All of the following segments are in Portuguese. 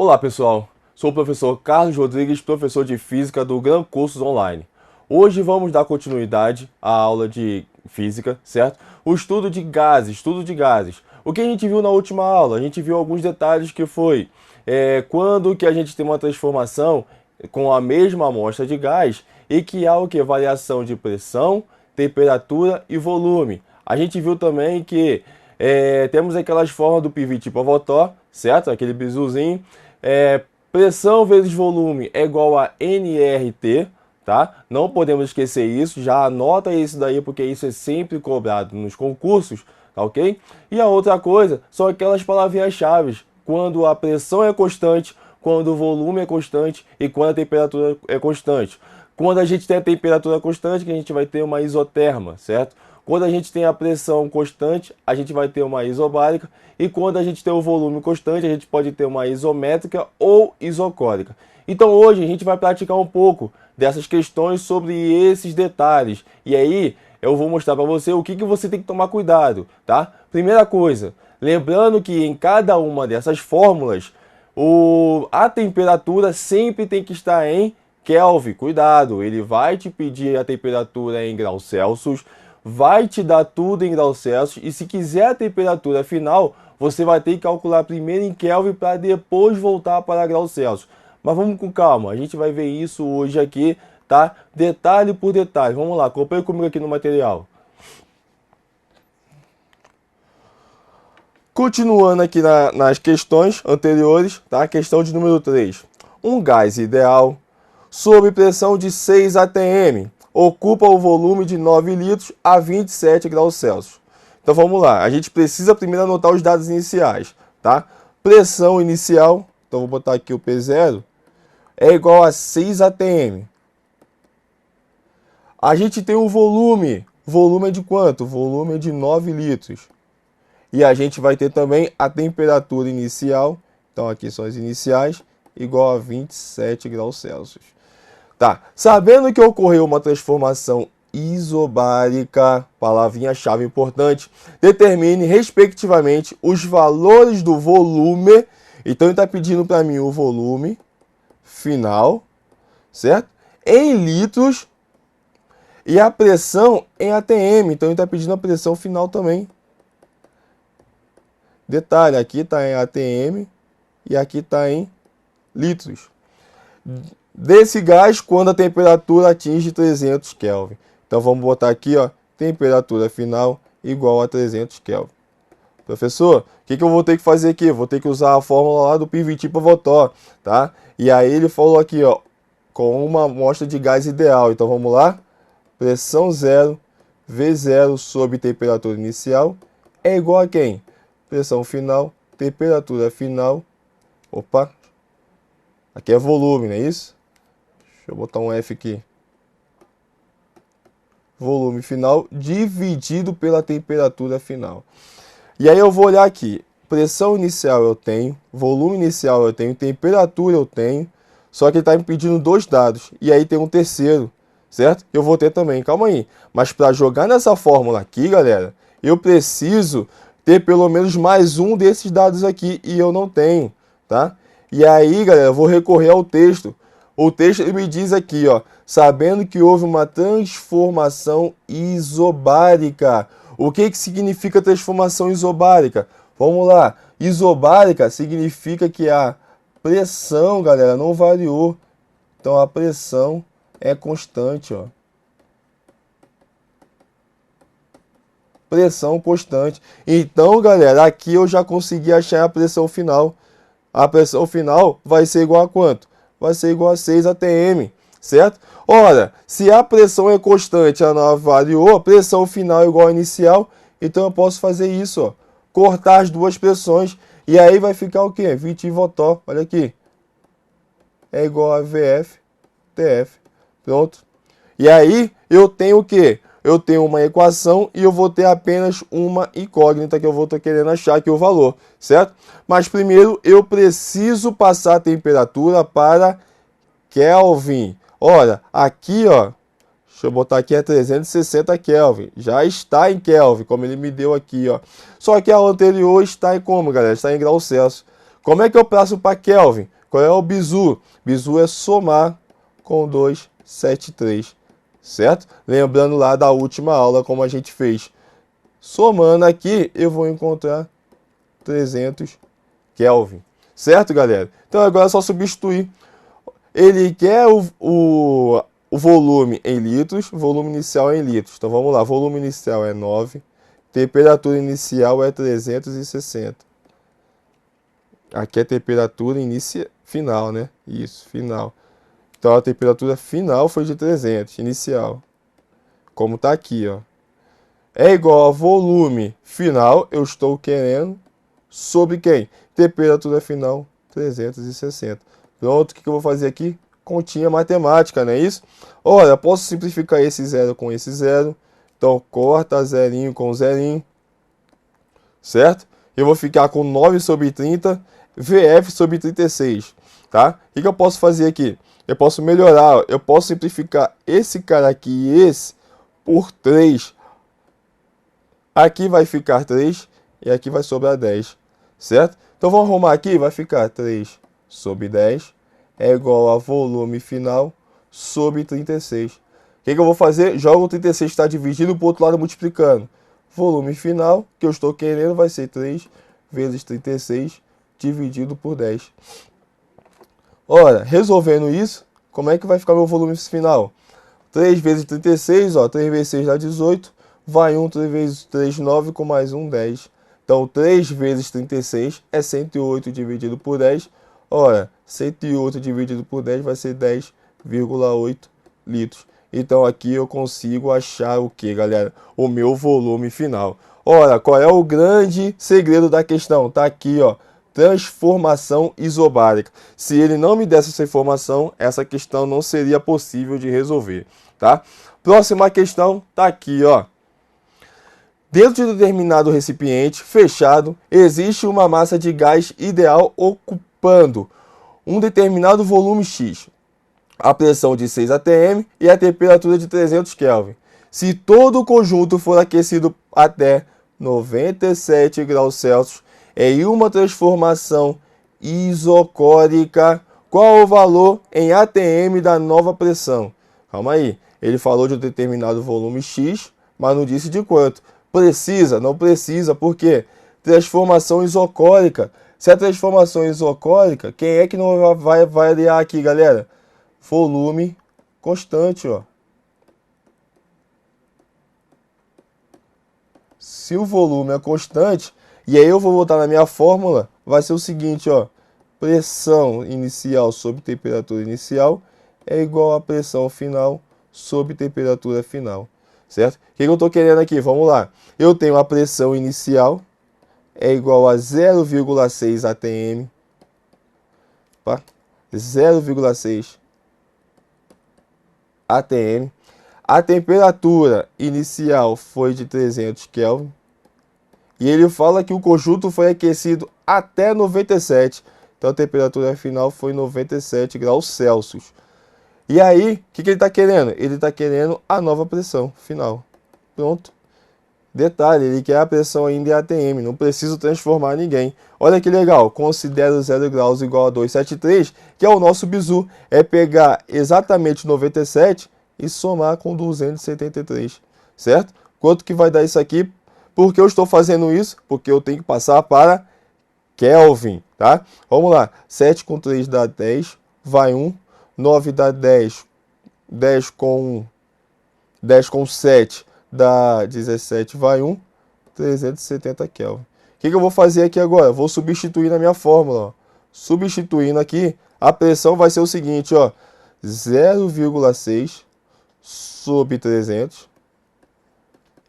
Olá pessoal, sou o professor Carlos Rodrigues, professor de Física do Gran Cursos Online. Hoje vamos dar continuidade à aula de Física, certo? O estudo de gases, O que a gente viu na última aula? A gente viu alguns detalhes que foi quando que a gente tem uma transformação com a mesma amostra de gás e que há o que? Variação de pressão, temperatura e volume. A gente viu também que temos aquelas formas do PV tipo Avogadro, certo? Aquele bizuzinho. Pressão vezes volume é igual a nRT, tá? Não podemos esquecer isso, já anota isso daí porque isso é sempre cobrado nos concursos, tá ok? E a outra coisa são aquelas palavrinhas-chave, quando a pressão é constante, quando o volume é constante e quando a temperatura é constante. Quando a gente tem a temperatura constante, que a gente vai ter uma isoterma, certo? Quando a gente tem a pressão constante, a gente vai ter uma isobárica. E quando a gente tem o volume constante, a gente pode ter uma isométrica ou isocórica. Então hoje a gente vai praticar um pouco dessas questões sobre esses detalhes. E aí eu vou mostrar para você o que você tem que tomar cuidado, tá? Primeira coisa, lembrando que em cada uma dessas fórmulas, a temperatura sempre tem que estar em Kelvin. Cuidado, ele vai te pedir a temperatura em graus Celsius, vai te dar tudo em graus Celsius, e se quiser a temperatura final, você vai ter que calcular primeiro em Kelvin para depois voltar para graus Celsius. Mas vamos com calma, a gente vai ver isso hoje aqui, tá? Detalhe por detalhe. Vamos lá, acompanhe comigo aqui no material. Continuando aqui nas questões anteriores, tá? Questão de número 3. Um gás ideal sob pressão de 6 atm ocupa o volume de 9 litros a 27 graus Celsius. Então vamos lá, a gente precisa primeiro anotar os dados iniciais, tá? Pressão inicial, então vou botar aqui o P0, é igual a 6 atm. A gente tem o volume é de quanto? O volume é de 9 litros. E a gente vai ter também a temperatura inicial, então aqui são as iniciais, igual a 27 graus Celsius. Tá, sabendo que ocorreu uma transformação isobárica, palavrinha-chave importante, determine respectivamente os valores do volume. Então ele está pedindo para mim o volume final, certo? Em litros e a pressão em atm. Então ele está pedindo a pressão final também. Detalhe, aqui está em atm e aqui está em litros. Desse gás quando a temperatura atinge 300 Kelvin. Então vamos botar aqui, ó, temperatura final igual a 300 Kelvin. Professor, o que eu vou ter que fazer aqui? Vou ter que usar a fórmula lá do PV tipo Avogadro, tá? E aí ele falou aqui, ó, com uma amostra de gás ideal. Então vamos lá. Pressão zero, V0 sobre temperatura inicial é igual a quem? Pressão final, temperatura final. Opa, aqui é volume, não é isso? Deixa eu botar um F aqui. Volume final dividido pela temperatura final. E aí eu vou olhar aqui. Pressão inicial eu tenho, volume inicial eu tenho, temperatura eu tenho. Só que ele está me pedindo dois dados. E aí tem um terceiro, certo? Eu vou ter também, calma aí. Mas para jogar nessa fórmula aqui, galera, eu preciso ter pelo menos mais um desses dados aqui. E eu não tenho, tá? E aí, galera, eu vou recorrer ao texto. O texto ele me diz aqui, ó, sabendo que houve uma transformação isobárica. O que significa transformação isobárica? Vamos lá. Isobárica significa que a pressão, galera, não variou. Então a pressão é constante, ó. Pressão constante. Então, galera, aqui eu já consegui achar a pressão final. A pressão final vai ser igual a quanto? Vai ser igual a 6 atm, certo? Ora, se a pressão é constante, ela não variou, a pressão final é igual à inicial, então eu posso fazer isso, ó, cortar as duas pressões, e aí vai ficar o quê? 20 Avogadro, olha aqui, é igual a VF, TF, pronto. E aí eu tenho o quê? Eu tenho uma equação e eu vou ter apenas uma incógnita que eu vou estar querendo achar aqui o valor, certo? Mas primeiro eu preciso passar a temperatura para Kelvin. Olha, aqui, ó, deixa eu botar aqui, é 360 Kelvin. Já está em Kelvin, como ele me deu aqui, ó. Só que a anterior está em como, galera? Está em graus Celsius. Como é que eu passo para Kelvin? Qual é o bizu? Bizu é somar com 273, certo? Lembrando lá da última aula como a gente fez. Somando aqui, eu vou encontrar 300 Kelvin, certo, galera? Então agora é só substituir. Ele quer o volume em litros, volume inicial em litros. Então vamos lá, volume inicial é 9, temperatura inicial é 360. Aqui é a temperatura final, né? Isso, final. Então a temperatura final foi de 300, inicial. Como está aqui, ó. É igual a volume final, eu estou querendo, sobre quem? Temperatura final, 360. Pronto, o que eu vou fazer aqui? Continha matemática, não é isso? Olha, posso simplificar esse zero com esse zero. Então, corta zerinho com zerinho. Certo? Eu vou ficar com 9 sobre 30, VF sobre 36. Tá? O que eu posso fazer aqui? Eu posso melhorar, eu posso simplificar esse cara aqui e esse por 3. Aqui vai ficar 3 e aqui vai sobrar 10, certo? Então vamos arrumar aqui, vai ficar 3 sobre 10 é igual a volume final sobre 36. O que eu vou fazer? Jogo o 36 que está dividido para o outro lado multiplicando. Volume final, que eu estou querendo, vai ser 3 vezes 36 dividido por 10. Ora, resolvendo isso, como é que vai ficar meu volume final? 3 vezes 36, ó, 3 vezes 6 dá 18. Vai 1, 3 vezes 3, 9, com mais 1, 10. Então, 3 vezes 36 é 108 dividido por 10. Ora, 108 dividido por 10 vai ser 10,8 litros. Então, aqui eu consigo achar o que, galera? O meu volume final. Ora, qual é o grande segredo da questão? Tá aqui, ó. Transformação isobárica. Se ele não me desse essa informação, essa questão não seria possível de resolver, tá? Próxima questão tá aqui, ó. Dentro de determinado recipiente fechado, existe uma massa de gás ideal ocupando um determinado volume X, a pressão de 6 atm e a temperatura de 300 Kelvin. Se todo o conjunto for aquecido até 97 graus Celsius em uma transformação isocórica, qual o valor em atm da nova pressão? Calma aí, ele falou de um determinado volume X, mas não disse de quanto. Precisa? Não precisa, por quê? Transformação isocórica. Se a transformação isocórica, quem é que não vai variar aqui, galera? Volume constante, ó. Se o volume é constante, e aí eu vou botar na minha fórmula, vai ser o seguinte, ó. Pressão inicial sobre temperatura inicial é igual a pressão final sobre temperatura final. Certo? O que eu estou querendo aqui? Vamos lá. Eu tenho a pressão inicial, é igual a 0,6 atm. 0,6 atm. A temperatura inicial foi de 300 Kelvin. E ele fala que o conjunto foi aquecido até 97. Então a temperatura final foi 97 graus Celsius. E aí, o que ele está querendo? Ele está querendo a nova pressão final. Pronto. Detalhe, ele quer a pressão ainda em atm, não preciso transformar ninguém. Olha que legal, considero 0 graus igual a 273, que é o nosso bizu. É pegar exatamente 97 e somar com 273, certo? Quanto que vai dar isso aqui? Por que eu estou fazendo isso? Porque eu tenho que passar para Kelvin, tá? Vamos lá, 7 com 3 dá 10, vai 1. 9 dá 10, 10 com 7 dá 17, vai 1, 370 Kelvin. O que eu vou fazer aqui agora? Vou substituir na minha fórmula. Ó. Substituindo aqui, a pressão vai ser o seguinte, ó, 0,6 sobre 300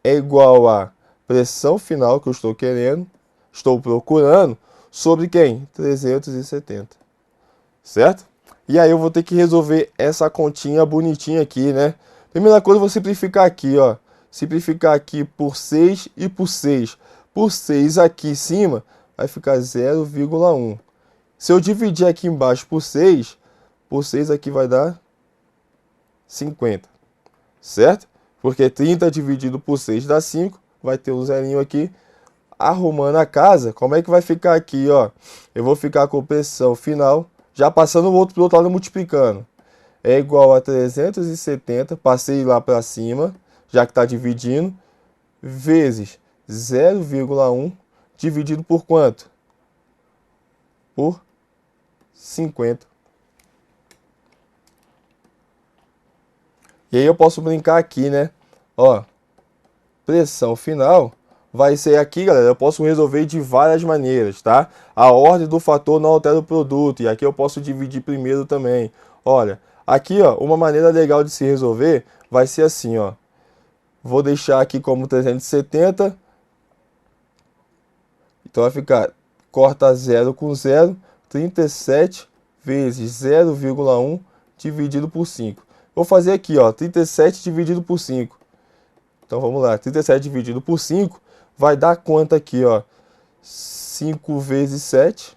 é igual a pressão final que eu estou querendo, estou procurando, sobre quem? 370, certo? E aí eu vou ter que resolver essa continha bonitinha aqui, né? Primeira coisa, eu vou simplificar aqui, ó. Simplificar aqui por 6 e por 6. Por 6 aqui em cima, vai ficar 0,1. Se eu dividir aqui embaixo por 6 aqui vai dar 50. Certo? Porque 30 dividido por 6 dá 5. Vai ter um zerinho aqui. Arrumando a casa, como é que vai ficar aqui, ó? Eu vou ficar com pressão final já passando o outro para o outro lado multiplicando. É igual a 370, passei lá para cima, já que está dividindo, vezes 0,1 dividido por quanto? Por 50. E aí eu posso brincar aqui, né? Ó, pressão final vai ser aqui, galera. Eu posso resolver de várias maneiras, tá? A ordem do fator não altera o produto. E aqui eu posso dividir primeiro também. Olha, aqui, ó, uma maneira legal de se resolver vai ser assim, ó. Vou deixar aqui como 370. Então vai ficar, corta 0 com 0, 37 vezes 0,1 dividido por 5. Vou fazer aqui, ó, 37 dividido por 5. Então vamos lá, 37 dividido por 5 vai dar quanto aqui, ó? 5 vezes 7,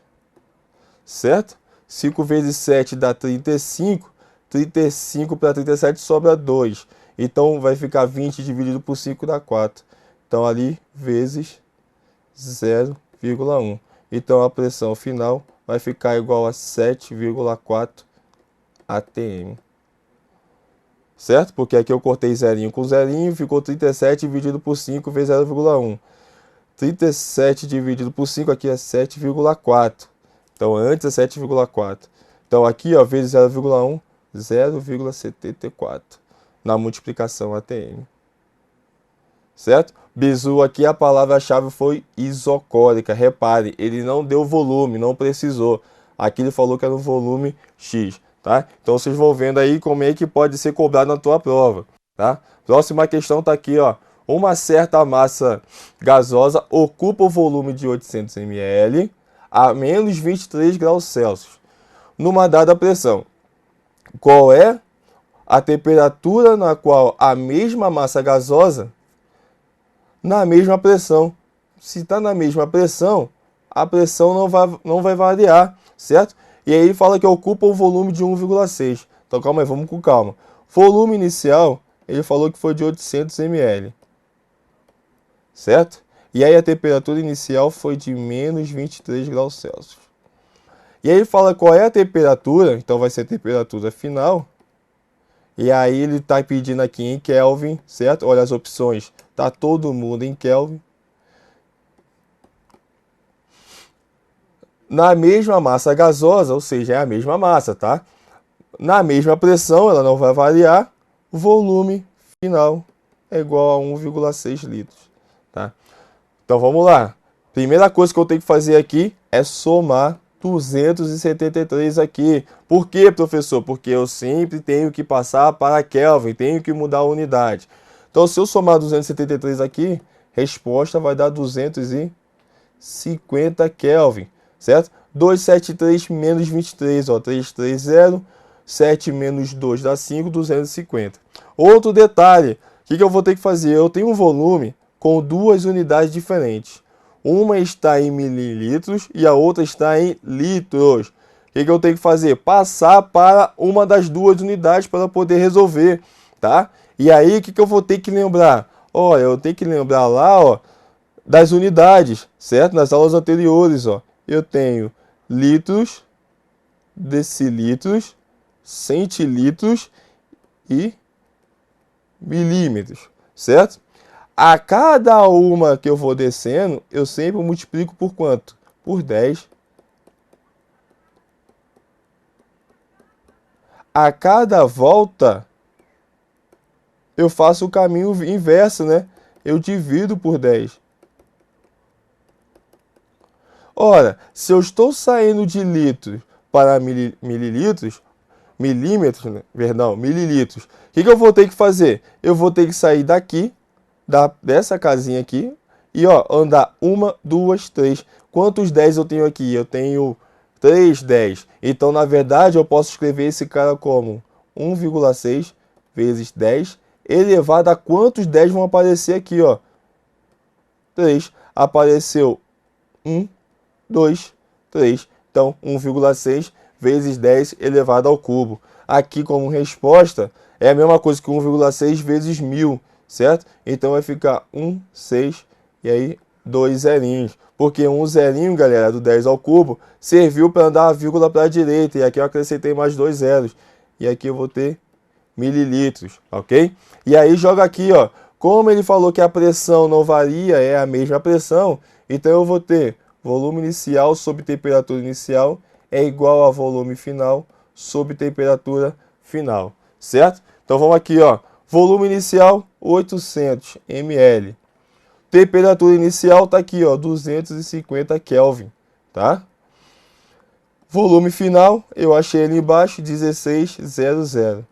certo? 5 vezes 7 dá 35. 35 para 37 sobra 2. Então vai ficar 20 dividido por 5 dá 4. Então ali vezes 0,1. Então a pressão final vai ficar igual a 7,4 atm. Certo? Porque aqui eu cortei zerinho com zerinho, ficou 37 dividido por 5 vezes 0,1. 37 dividido por 5 aqui é 7,4. Então antes é 7,4. Então aqui, ó, vezes 0,1, 0,74 na multiplicação ATM. Certo? Bizu, aqui a palavra-chave foi isocórica. Repare, ele não deu volume, não precisou. Aqui ele falou que era um volume X, tá? Então vocês vão vendo aí como é que pode ser cobrado na tua prova, tá? Próxima questão tá aqui, ó. Uma certa massa gasosa ocupa o volume de 800 ml a menos 23 graus Celsius numa dada pressão. Qual é a temperatura na qual a mesma massa gasosa na mesma pressão? Se está na mesma pressão, a pressão não vai variar, certo? E aí ele fala que ocupa um volume de 1,6. Então calma aí, vamos com calma. Volume inicial, ele falou que foi de 800 ml, certo? E aí a temperatura inicial foi de menos 23 graus Celsius. E aí ele fala qual é a temperatura, então vai ser a temperatura final. E aí ele está pedindo aqui em Kelvin, certo? Olha as opções, tá todo mundo em Kelvin. Na mesma massa gasosa, ou seja, é a mesma massa, tá? Na mesma pressão, ela não vai variar. O volume final é igual a 1,6 litros, tá? Então vamos lá. Primeira coisa que eu tenho que fazer aqui é somar 273 aqui. Por quê, professor? Porque eu sempre tenho que passar para Kelvin, tenho que mudar a unidade. Então, se eu somar 273 aqui, resposta vai dar 250 Kelvin, certo? 273 menos 23, ó, 330, 7 menos 2 dá 5, 250. Outro detalhe, o que eu vou ter que fazer? Eu tenho um volume com duas unidades diferentes. Uma está em mililitros e a outra está em litros. O que eu tenho que fazer? Passar para uma das duas unidades para poder resolver, tá? E aí, o que eu vou ter que lembrar? Olha, eu tenho que lembrar lá, ó, das unidades, certo? Nas aulas anteriores, ó, eu tenho litros, decilitros, centilitros e milímetros, certo? A cada uma que eu vou descendo, eu sempre multiplico por quanto? Por 10. A cada volta, eu faço o caminho inverso, né? Eu divido por 10. Ora, se eu estou saindo de litros para mililitros, milímetros, né? Perdão, mililitros, o que eu vou ter que fazer? Eu vou ter que sair daqui, dessa casinha aqui, e ó, andar 1, 2, 3. Quantos 10 eu tenho aqui? Eu tenho 3 10. Então, na verdade, eu posso escrever esse cara como 1,6 vezes 10 elevado a quantos 10 vão aparecer aqui, ó? 3. Apareceu 1, 2, 3. Então, 1,6 vezes 10 elevado ao cubo. Aqui, como resposta, é a mesma coisa que 1,6 vezes 1000, certo? Então vai ficar 1, 6 e aí dois zerinhos. Porque um zerinho, galera, do 10 ao cubo, serviu para andar a vírgula para a direita. E aqui eu acrescentei mais dois zeros. E aqui eu vou ter mililitros, ok? E aí joga aqui, ó. Como ele falou que a pressão não varia, é a mesma pressão, então eu vou ter volume inicial sobre temperatura inicial é igual a volume final sobre temperatura final, certo? Então vamos aqui, ó. Volume inicial, 800 ml. Temperatura inicial tá aqui, ó, 250 Kelvin, tá? Volume final, eu achei ali embaixo, 1600.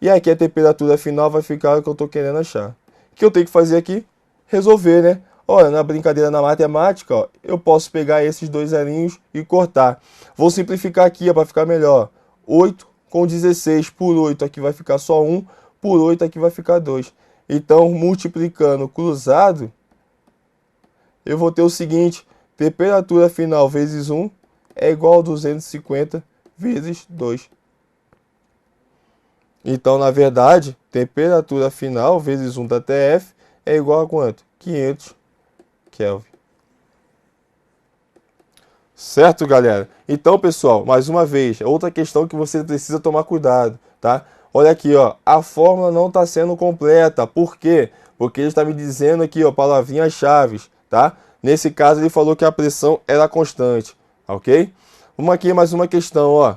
E aqui a temperatura final vai ficar o que eu estou querendo achar. O que eu tenho que fazer aqui? Resolver, né? Olha, na brincadeira na matemática, ó, eu posso pegar esses dois zerinhos e cortar. Vou simplificar aqui para ficar melhor. 8 com 16 por 8 aqui vai ficar só 1, por 8 aqui vai ficar 2. Então, multiplicando cruzado, eu vou ter o seguinte, temperatura final vezes 1 é igual a 250 vezes 2. Então, na verdade, temperatura final vezes 1 da TF é igual a quanto? 500 Kelvin. Certo, galera? Então, pessoal, mais uma vez, outra questão que você precisa tomar cuidado, tá? Olha aqui, ó, a fórmula não está sendo completa. Por quê? Porque ele está me dizendo aqui, ó, palavrinhas-chave, tá? Nesse caso, ele falou que a pressão era constante, ok? Vamos aqui mais uma questão, ó.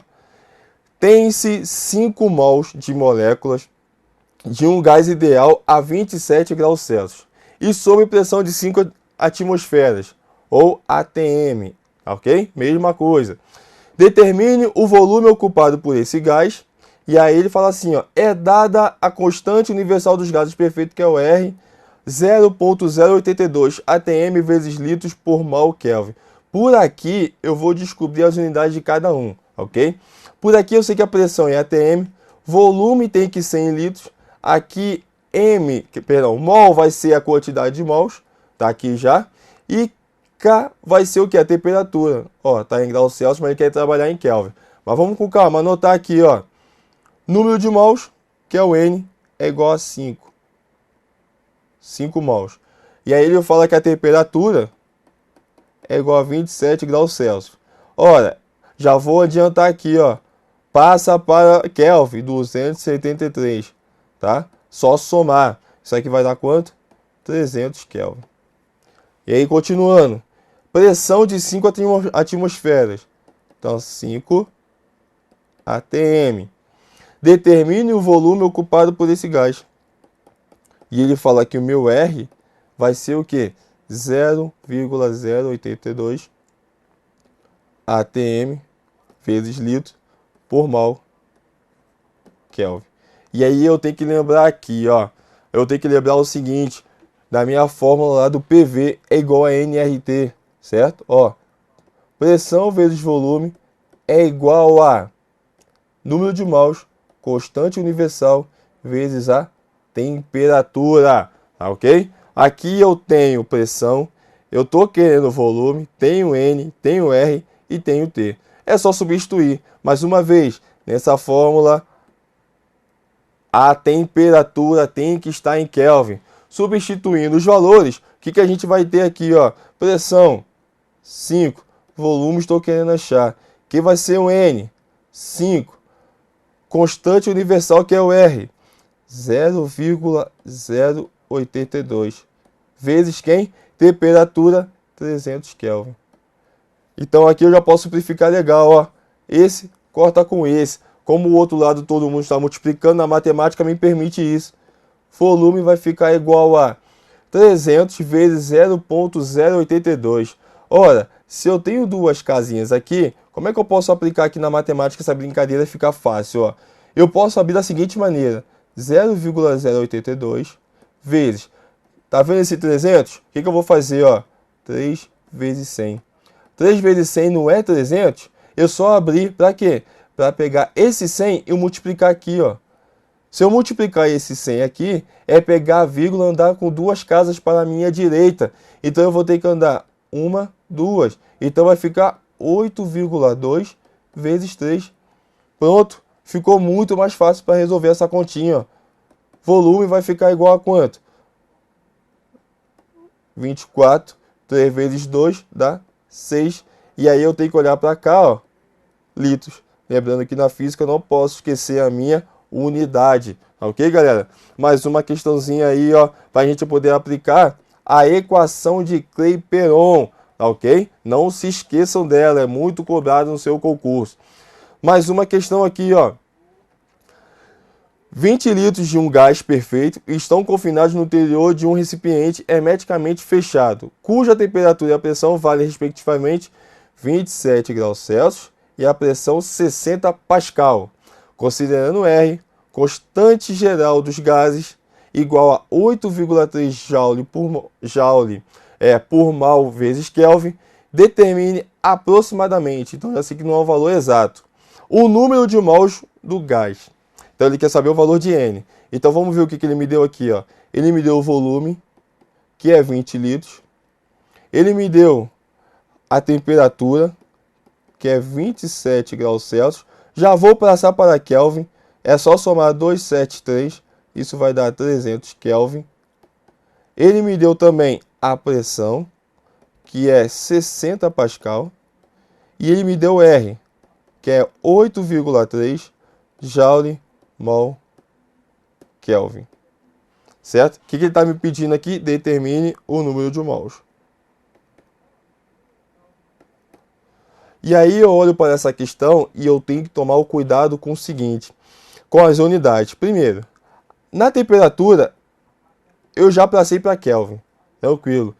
Tem-se 5 mols de moléculas de um gás ideal a 27 graus Celsius e sob pressão de 5 atmosferas, ou ATM, ok? Mesma coisa. Determine o volume ocupado por esse gás, e aí ele fala assim, ó, é dada a constante universal dos gases perfeito, que é o R, 0,082 atm vezes litros por mol Kelvin. Por aqui eu vou descobrir as unidades de cada um, ok? Por aqui eu sei que a pressão é atm, volume tem que ser em litros, aqui mol vai ser a quantidade de mols, tá aqui já, e K vai ser o que? A temperatura. Ó, tá em graus Celsius, mas ele quer trabalhar em Kelvin. Mas vamos com calma, anotar aqui, ó. Número de mols, que é o N, é igual a 5. 5 mols. E aí ele fala que a temperatura é igual a 27 graus Celsius. Ora, já vou adiantar aqui, ó. Passa para Kelvin, 273, tá? Só somar. Isso aqui vai dar quanto? 300 Kelvin. E aí, continuando. Pressão de 5 atmosferas. Então, 5 atm. Determine o volume ocupado por esse gás. E ele fala que o meu R vai ser o quê? 0,082 atm vezes litro por mol Kelvin. E aí eu tenho que lembrar aqui, ó. Eu tenho que lembrar o seguinte. Da minha fórmula lá do PV é igual a nRT, certo? Ó, pressão vezes volume é igual a número de mols, constante universal, vezes a temperatura, tá ok? Aqui eu tenho pressão, eu estou querendo volume, tenho N, tenho R e tenho T. É só substituir. Mais uma vez, nessa fórmula, a temperatura tem que estar em Kelvin. Substituindo os valores, o que a gente vai ter aqui, ó? Pressão, 5. Volume, estou querendo achar. Que vai ser o N, 5. Constante universal, que é o R, 0,082. Vezes quem? Temperatura, 300 Kelvin. Então aqui eu já posso simplificar legal, ó. Esse corta com esse. Como o outro lado todo mundo está multiplicando, a matemática me permite isso. Volume vai ficar igual a 300 vezes 0,082. Ora, se eu tenho duas casinhas aqui, como é que eu posso aplicar aqui na matemática essa brincadeira e ficar fácil? Ó? Eu posso abrir da seguinte maneira. 0,082 vezes... Tá vendo esse 300? O que eu vou fazer? Ó? 3 vezes 100. 3 vezes 100 não é 300? Eu só abrir para quê? Para pegar esse 100 e multiplicar aqui, ó. Se eu multiplicar esse 100 aqui, é pegar a vírgula e andar com duas casas para a minha direita. Então eu vou ter que andar 1, 2. Então vai ficar 8,2 vezes 3. Pronto. Ficou muito mais fácil para resolver essa continha. Ó. Volume vai ficar igual a quanto? 24 3 vezes 2 dá 6. E aí eu tenho que olhar para cá, ó, litros. Lembrando que na física eu não posso esquecer a minha unidade. Ok, galera? Mais uma questãozinha aí, ó, para a gente poder aplicar a equação de Clapeyron. Ok? Não se esqueçam dela, é muito cobrado no seu concurso. Mais uma questão aqui, ó. 20 litros de um gás perfeito estão confinados no interior de um recipiente hermeticamente fechado, cuja temperatura e a pressão valem respectivamente 27 graus Celsius e a pressão 60 Pascal, considerando R, constante geral dos gases, igual a 8,3 por mol vezes Kelvin, determine aproximadamente, então já sei que não é o valor exato, o número de mols do gás. Então ele quer saber o valor de N. Então vamos ver o que ele me deu aqui, ó. Ele me deu o volume, que é 20 litros. Ele me deu a temperatura, que é 27 graus Celsius. Já vou passar para Kelvin. É só somar 273. Isso vai dar 300 Kelvin. Ele me deu também a pressão, que é 60 Pascal. E ele me deu R, que é 8,3 Joule mol Kelvin. Certo? O que ele está me pedindo aqui? Determine o número de mols. E aí eu olho para essa questão e eu tenho que tomar o cuidado com o seguinte, com as unidades. Primeiro, na temperatura, eu já passei para Kelvin. Tranquilo.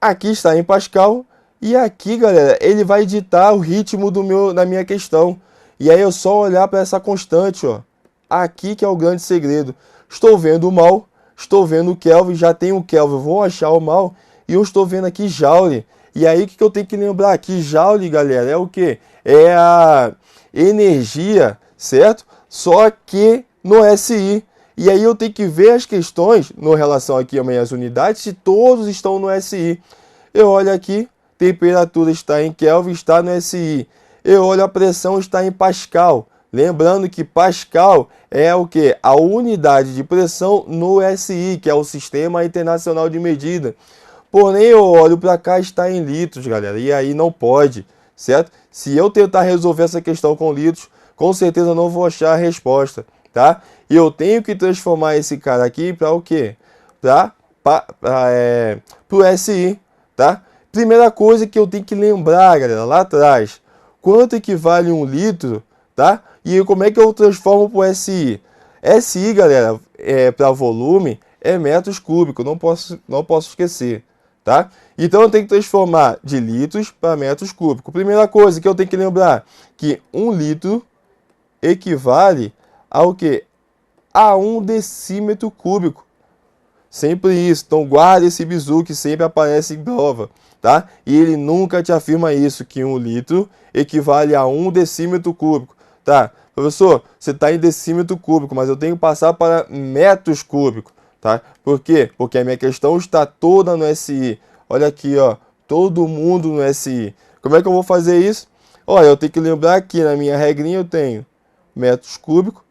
Aqui está em Pascal e aqui, galera, ele vai ditar o ritmo da minha questão. E aí eu só olhar para essa constante, ó. Aqui que é o grande segredo. Estou vendo o mol, estou vendo o Kelvin, já tenho o Kelvin, vou achar o mol e eu estou vendo aqui Joule. E aí o que eu tenho que lembrar aqui? Joule, galera, é o que? É a energia, certo? Só que no SI. E aí eu tenho que ver as questões no relação aqui a minhas unidades se todos estão no SI. Eu olho aqui, temperatura está em Kelvin, está no SI. Eu olho a pressão, está em Pascal. Lembrando que Pascal é o que? A unidade de pressão no SI, que é o Sistema Internacional de Medida. Porém, eu olho para cá, está em litros, galera. E aí não pode, certo? Se eu tentar resolver essa questão com litros, com certeza não vou achar a resposta, tá? E eu tenho que transformar esse cara aqui para o quê? Para o SI, tá? Primeira coisa que eu tenho que lembrar, galera, lá atrás, quanto equivale um litro, tá? E como é que eu transformo para o SI? SI, galera, para volume, é metros cúbicos, não posso esquecer, tá? Então eu tenho que transformar de litros para metros cúbicos. Primeira coisa que eu tenho que lembrar, que 1 litro equivale ao que? A 1 decímetro cúbico. Sempre isso. Então guarda esse bizu que sempre aparece em prova, tá? E ele nunca te afirma isso, que 1 litro equivale a 1 decímetro cúbico. Tá, professor, você está em decímetro cúbico, mas eu tenho que passar para metros cúbicos, tá? Por quê? Porque a minha questão está toda no SI. Olha aqui, ó, todo mundo no SI. Como é que eu vou fazer isso? Olha, eu tenho que lembrar que na minha regrinha eu tenho metros cúbicos,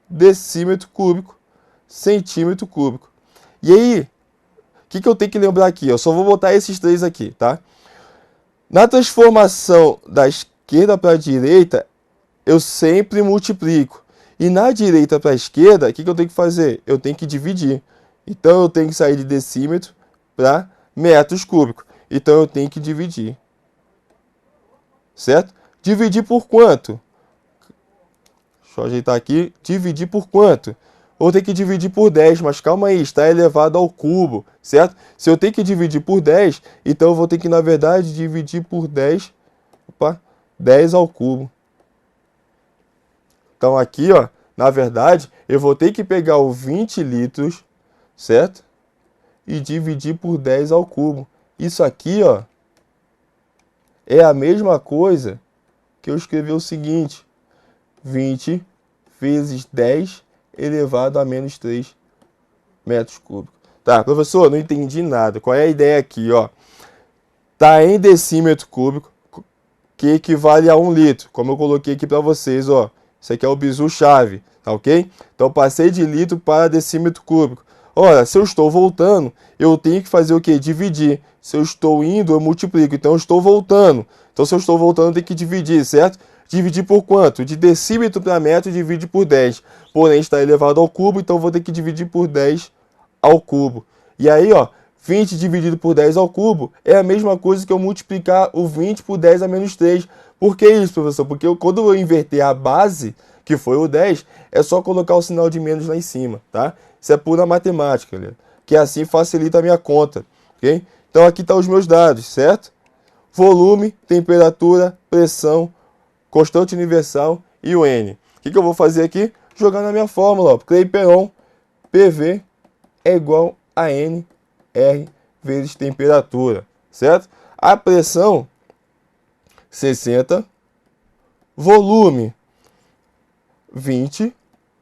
decímetro cúbico, centímetro cúbico. E aí, o que eu tenho que lembrar aqui? Eu só vou botar esses três aqui, tá? Na transformação da esquerda para a direita, eu sempre multiplico. E na direita para a esquerda, o que eu tenho que fazer? Eu tenho que dividir. Então, eu tenho que sair de decímetro para metros cúbicos. Então, eu tenho que dividir. Certo? Dividir por quanto? Deixa eu ajeitar aqui. Dividir por quanto? Eu tenho que dividir por 10, mas calma aí, está elevado ao cubo, certo? Se eu tenho que dividir por 10, então eu vou ter que, na verdade, dividir por 10, 10 ao cubo. Então aqui, ó, na verdade, eu vou ter que pegar o 20 litros, certo? E dividir por 10 ao cubo. Isso aqui, ó, é a mesma coisa que eu escrevi o seguinte: 20 vezes 10 elevado a menos 3 metros cúbicos. Tá, professor, não entendi nada. Qual é a ideia aqui, ó? Tá em decímetro cúbico, que equivale a 1 litro, como eu coloquei aqui para vocês, ó. Isso aqui é o bizu chave, tá ok? Então passei de litro para decímetro cúbico. Ora, se eu estou voltando, eu tenho que fazer o quê? Dividir. Se eu estou indo, eu multiplico. Então, eu estou voltando. Então, se eu estou voltando, eu tenho que dividir, certo? Dividir por quanto? De decímetro para metro, divide por 10. Porém, está elevado ao cubo, então eu vou ter que dividir por 10 ao cubo. E aí, ó, 20 dividido por 10 ao cubo é a mesma coisa que eu multiplicar o 20 por 10 a menos 3. Por que isso, professor? Porque quando eu inverter a base, que foi o 10, é só colocar o sinal de menos lá em cima, tá? Isso é pura matemática, galera, que assim facilita a minha conta, ok? Então aqui estão os meus dados, certo? Volume, temperatura, pressão, constante universal e o N. O que eu vou fazer aqui? Jogar na minha fórmula, ó. Clapeyron, PV é igual a N, R vezes temperatura, certo? A pressão, 60, volume, 20,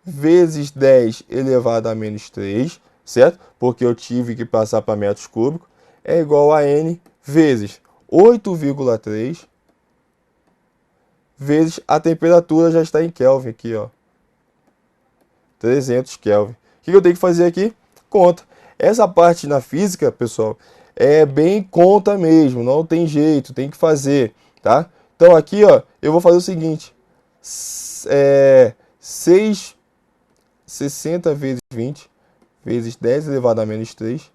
vezes 10 elevado a menos 3, certo? Porque eu tive que passar para metros cúbicos, é igual a N vezes 8,3 vezes a temperatura já está em Kelvin aqui, ó. 300 Kelvin. O que eu tenho que fazer aqui? Conta. Essa parte na física, pessoal, é bem conta mesmo, não tem jeito, tem que fazer, tá? Então aqui, ó, eu vou fazer o seguinte, 60 vezes 20 vezes 10 elevado a menos 3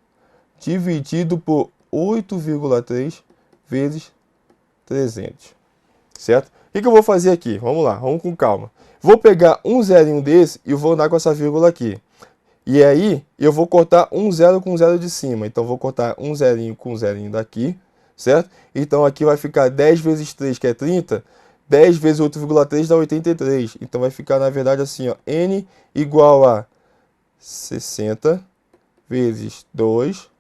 dividido por 8,3 vezes 300, certo? O que eu vou fazer aqui? Vamos lá, vamos com calma. Vou pegar um zerinho desse e vou andar com essa vírgula aqui. E aí, eu vou cortar um zero com zero de cima. Então, vou cortar um zerinho com um zerinho daqui, certo? Então, aqui vai ficar 10 vezes 3, que é 30. 10 vezes 8,3 dá 83. Então, vai ficar, na verdade, assim, ó. N igual a 60 vezes 2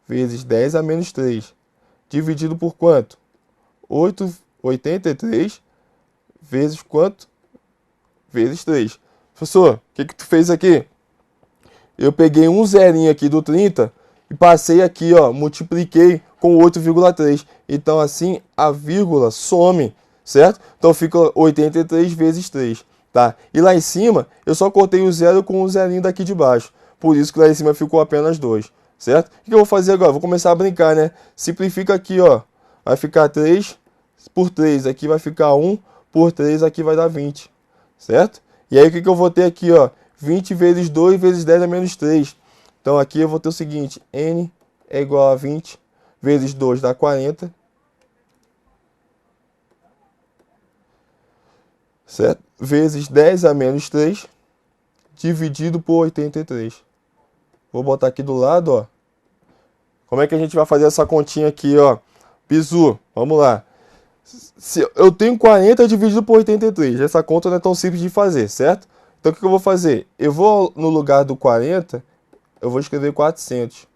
vezes 10 a menos 3. Dividido por quanto? 83 vezes quanto? Vezes 3. Professor, o que tu fez aqui? Eu peguei um zerinho aqui do 30 e passei aqui, ó, multipliquei com 8,3. Então, assim, a vírgula some, certo? Então, fica 83 vezes 3, tá? E lá em cima, eu só cortei o zero com o zerinho daqui de baixo. Por isso que lá em cima ficou apenas 2, certo? O que eu vou fazer agora? Vou começar a brincar, né? Simplifica aqui, ó. Vai ficar 3 por 3. Aqui vai ficar 1 por 3. Aqui vai dar 20, certo? E aí, o que eu vou ter aqui, ó? 20 vezes 2 vezes 10 a menos 3. Então, aqui eu vou ter o seguinte. N é igual a 20 vezes 2 dá 40. Certo? Vezes 10 a menos 3. Dividido por 83. Vou botar aqui do lado, ó. Como é que a gente vai fazer essa continha aqui, ó? Bizu, vamos lá. Se eu tenho 40 dividido por 83. Essa conta não é tão simples de fazer, certo? Então, o que eu vou fazer? Eu vou, no lugar do 40, eu vou escrever 400.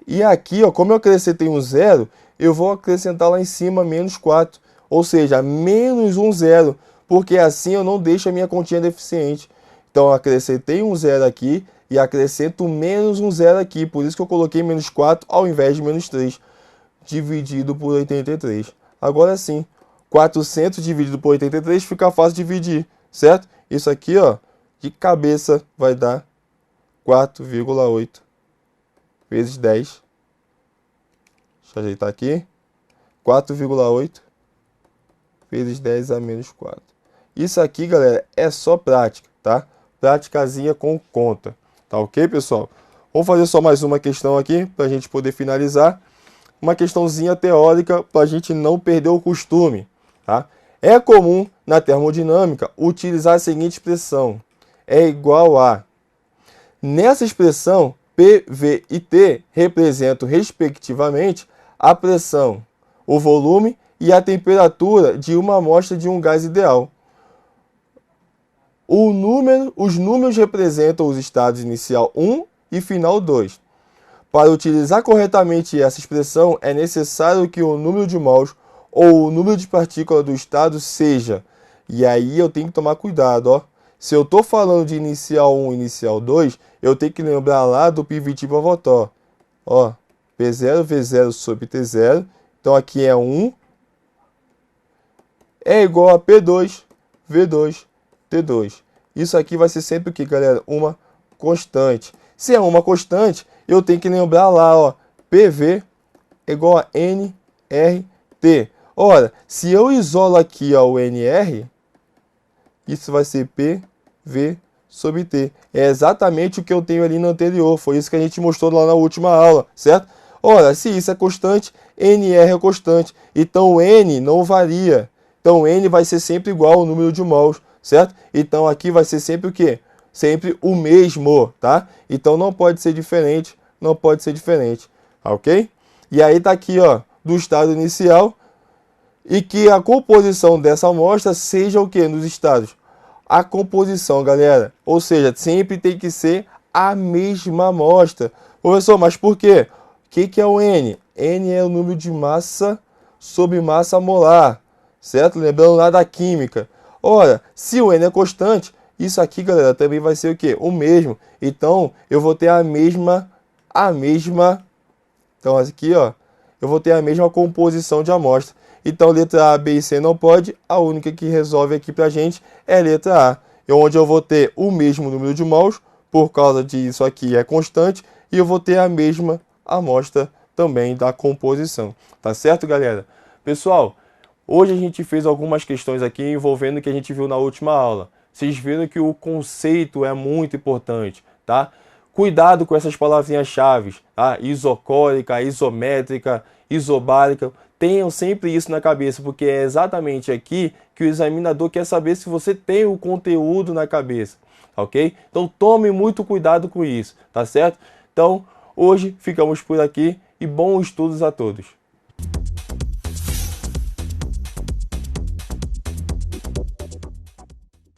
E aqui, ó, como eu acrescentei um zero, eu vou acrescentar lá em cima menos 4. Ou seja, menos um zero. Porque assim eu não deixo a minha continha deficiente. Então, eu acrescentei um zero aqui e acrescento menos um zero aqui. Por isso que eu coloquei menos 4 ao invés de menos 3. Dividido por 83. Agora sim, 400 dividido por 83 fica fácil de dividir, certo? Isso aqui, ó, de cabeça vai dar 4,8 vezes 10. Deixa eu ajeitar aqui. 4,8 vezes 10 a menos 4. Isso aqui, galera, é só prática, tá? Praticazinha com conta. Tá ok, pessoal? Vamos fazer só mais uma questão aqui para a gente poder finalizar. Uma questãozinha teórica para a gente não perder o costume, tá? É comum na termodinâmica utilizar a seguinte expressão: é igual a. Nessa expressão, P, V e T representam, respectivamente, a pressão, o volume e a temperatura de uma amostra de um gás ideal. Os números representam os estados inicial 1 e final 2. Para utilizar corretamente essa expressão, é necessário que o número de mols ou o número de partículas do estado seja. E aí eu tenho que tomar cuidado, ó. Se eu estou falando de inicial 1 e inicial 2, eu tenho que lembrar lá do PVT Pavotó. Ó, P0, V0 sobre T0. Então aqui é 1. É igual a P2, V2, T2. Isso aqui vai ser sempre o que, galera? Uma constante. Se é uma constante, eu tenho que lembrar lá, ó, PV igual a NRT. Ora, se eu isolo aqui, ó, o NR, isso vai ser PV sobre T. É exatamente o que eu tenho ali no anterior. Foi isso que a gente mostrou lá na última aula, certo? Ora, se isso é constante, NR é constante. Então, N não varia. Então, N vai ser sempre igual ao número de mols, certo? Então, aqui vai ser sempre o quê? Sempre o mesmo, tá? Então, não pode ser diferente, não pode ser diferente, ok? E aí tá aqui, ó, do estado inicial, e que a composição dessa amostra seja o quê? Nos estados? A composição, galera. Ou seja, sempre tem que ser a mesma amostra. Professor, mas por quê? O que é o N? N é o número de massa sobre massa molar, certo? Lembrando lá da química. Ora, se o N é constante, isso aqui, galera, também vai ser o quê? O mesmo. Então, eu vou ter a mesma. Então, aqui, ó, eu vou ter a mesma composição de amostra. Então, letra A, B e C não pode. A única que resolve aqui pra gente é a letra A. Onde eu vou ter o mesmo número de mols, por causa disso aqui é constante, e eu vou ter a mesma amostra também da composição. Tá certo, galera? Pessoal, hoje a gente fez algumas questões aqui envolvendo o que a gente viu na última aula. Vocês viram que o conceito é muito importante, tá? Cuidado com essas palavrinhas-chave, tá? Isocórica, isométrica, isobárica. Tenham sempre isso na cabeça, porque é exatamente aqui que o examinador quer saber se você tem o conteúdo na cabeça, ok? Então tome muito cuidado com isso, tá certo? Então, hoje ficamos por aqui e bons estudos a todos.